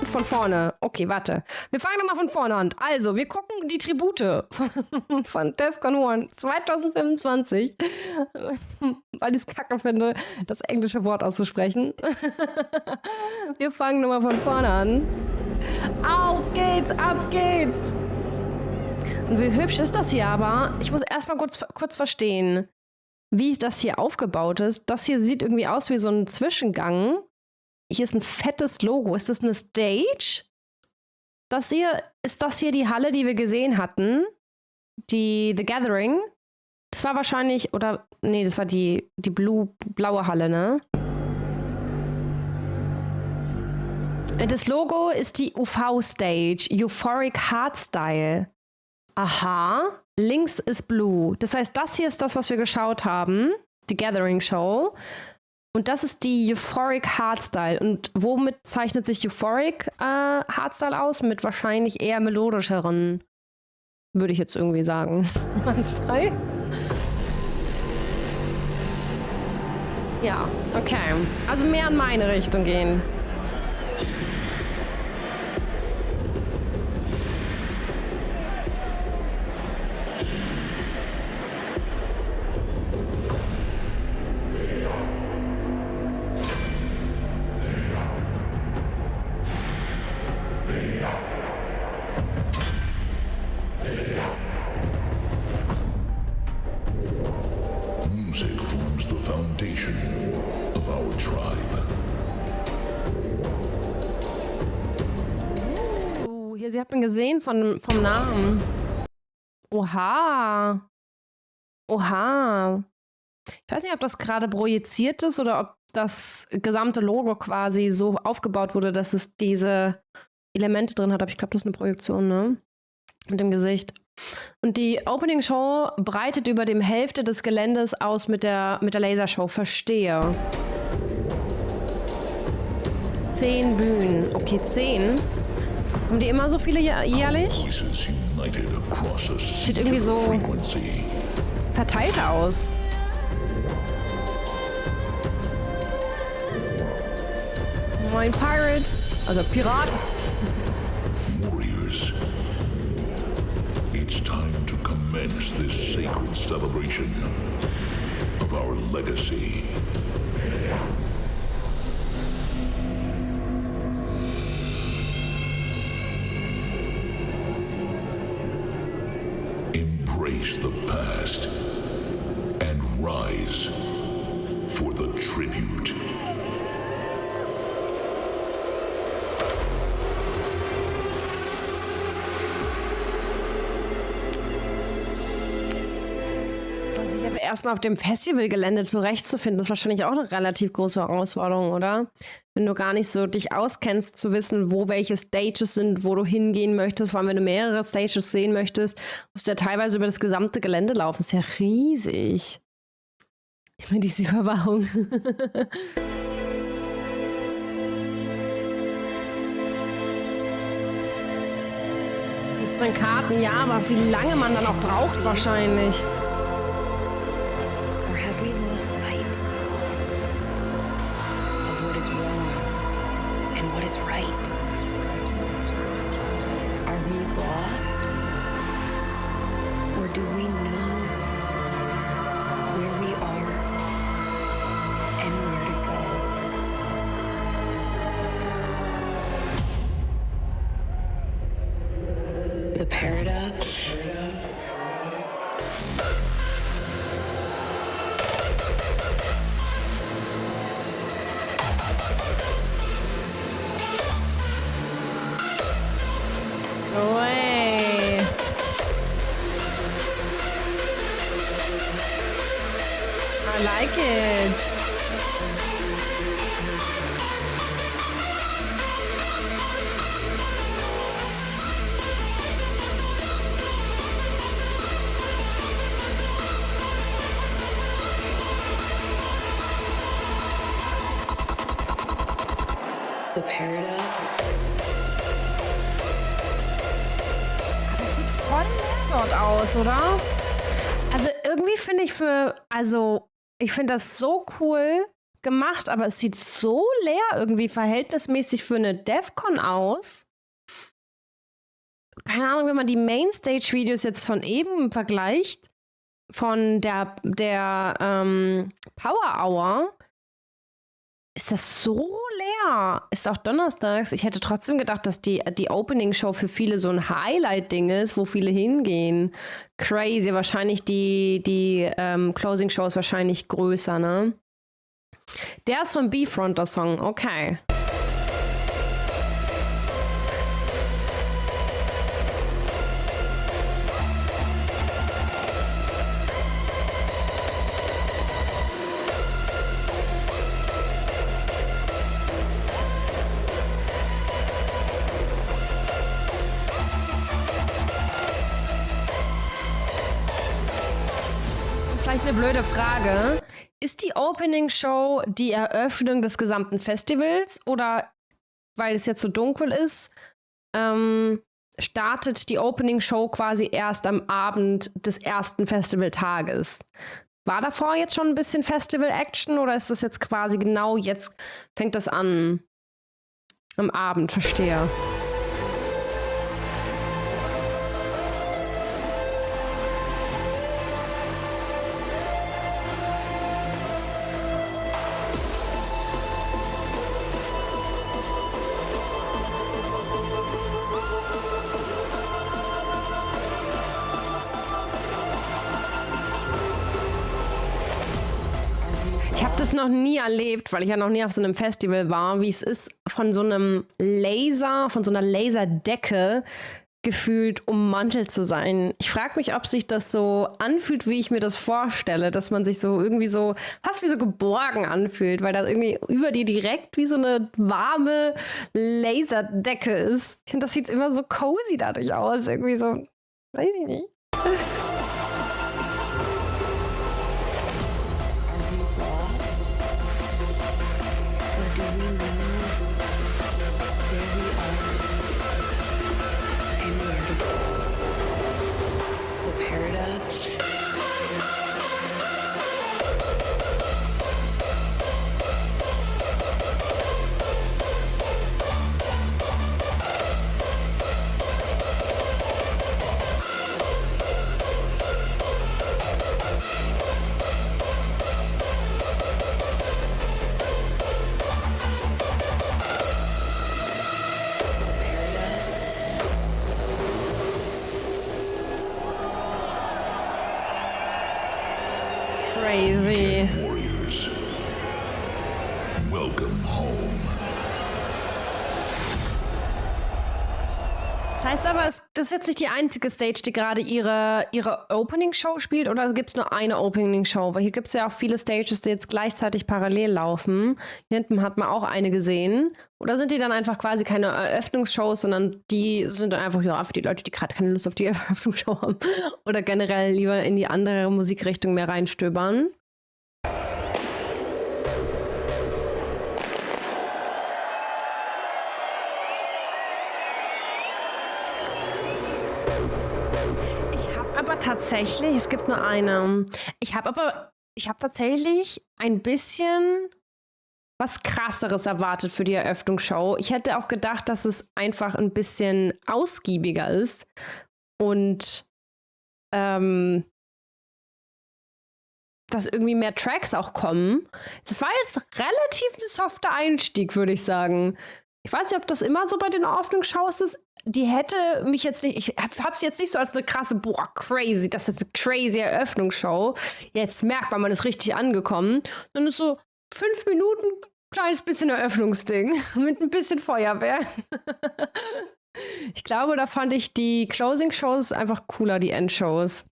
von vorne. Okay, warte. Wir fangen nochmal von vorne an. Also, wir gucken die Tribute von DEFCON 1 2025. Weil ich es kacke finde, das englische Wort auszusprechen. Wir fangen nochmal von vorne an. Auf geht's, ab geht's! Und wie hübsch ist das hier aber? Ich muss erstmal kurz verstehen, wie das hier aufgebaut ist. Das hier sieht irgendwie aus wie so ein Zwischengang. Hier ist ein fettes Logo. Ist das eine Stage? Ist das hier die Halle, die wir gesehen hatten? The Gathering? Das war wahrscheinlich, oder, nee, das war die blaue Halle, ne? Das Logo ist die UV-Stage, Euphoric Hardstyle. Aha. Links ist Blue. Das heißt, das hier ist das, was wir geschaut haben. Die Gathering Show. Und das ist die Euphoric Hardstyle. Und womit zeichnet sich Euphoric Hardstyle aus? Mit wahrscheinlich eher melodischeren, würde ich jetzt irgendwie sagen. Hardstyle? Ja, okay. Also mehr in meine Richtung gehen. Music forms the foundation of our tribe. Hier, sie hat man gesehen vom Namen. Oha. Oha. Ich weiß nicht, ob das gerade projiziert ist oder ob das gesamte Logo quasi so aufgebaut wurde, dass es diese Elemente drin hat. Aber ich glaube, das ist eine Projektion, ne? Mit dem Gesicht. Und die Opening Show breitet über dem Hälfte des Geländes aus mit der Lasershow. Verstehe. 10 Bühnen. Okay, 10. Haben die immer so viele jährlich? Sieht irgendwie so verteilt aus. Moin Pirate. Also Pirat. Warriors, it's time to commence this sacred celebration of our legacy. Embrace the past and rise for the tribute. Sich aber erstmal auf dem Festivalgelände zurechtzufinden, ist wahrscheinlich auch eine relativ große Herausforderung, oder? Wenn du gar nicht so dich auskennst, zu wissen, wo welche Stages sind, wo du hingehen möchtest, vor allem wenn du mehrere Stages sehen möchtest, musst du ja teilweise über das gesamte Gelände laufen. Ist ja riesig. Ich meine, diese Überwachung. Jetzt dann Karten, ja, aber wie lange man dann auch braucht wahrscheinlich. Do we know where we are and where to go? The paradox. No way. I like it. The paradox. Das sieht voll dort aus, oder? Also irgendwie finde ich ich finde das so cool, gemacht, aber es sieht so leer irgendwie verhältnismäßig für eine DEFCON aus. Keine Ahnung, wenn man die Mainstage-Videos jetzt von eben vergleicht, von der Power Hour, ist das so leer. Ist auch donnerstags. Ich hätte trotzdem gedacht, dass die Opening-Show für viele so ein Highlight-Ding ist, wo viele hingehen. Crazy. Wahrscheinlich die Closing-Show ist wahrscheinlich größer, ne? Der ist von B-Front, der Song. Okay. Vielleicht eine blöde Frage. Ist die Opening-Show die Eröffnung des gesamten Festivals oder, weil es jetzt so dunkel ist, startet die Opening-Show quasi erst am Abend des ersten Festivaltages? War davor jetzt schon ein bisschen Festival-Action oder ist das jetzt quasi genau jetzt fängt das an? Am Abend, verstehe. Ich habe das noch nie erlebt, weil ich ja noch nie auf so einem Festival war, wie es ist, von so einer Laserdecke gefühlt ummantelt zu sein. Ich frage mich, ob sich das so anfühlt, wie ich mir das vorstelle, dass man sich so irgendwie so fast wie so geborgen anfühlt, weil da irgendwie über dir direkt wie so eine warme Laserdecke ist. Ich finde, das sieht immer so cozy dadurch aus, irgendwie so, weiß ich nicht. Crazy. Warriors, welcome home. Das heißt aber, das ist jetzt nicht die einzige Stage, die gerade ihre Opening-Show spielt, oder gibt es nur eine Opening-Show? Weil hier gibt es ja auch viele Stages, die jetzt gleichzeitig parallel laufen. Hier hinten hat man auch eine gesehen. Oder sind die dann einfach quasi keine Eröffnungsshows, sondern die sind dann einfach, ja, für die Leute, die gerade keine Lust auf die Eröffnungsshow haben. Oder generell lieber in die andere Musikrichtung mehr reinstöbern. Tatsächlich, es gibt nur eine. Ich habe tatsächlich ein bisschen was Krasseres erwartet für die Eröffnungsshow. Ich hätte auch gedacht, dass es einfach ein bisschen ausgiebiger ist und dass irgendwie mehr Tracks auch kommen. Es war jetzt relativ ein softer Einstieg, würde ich sagen. Ich weiß nicht, ob das immer so bei den Eröffnungsshows ist. Die hätte mich jetzt nicht, ich habe es jetzt nicht so als eine krasse, boah, crazy, das ist jetzt eine crazy Eröffnungsshow. Jetzt merkt man ist richtig angekommen. Dann ist so 5 Minuten, kleines bisschen Eröffnungsding mit ein bisschen Feuerwehr. Ich glaube, da fand ich die Closing-Shows einfach cooler, die Endshows.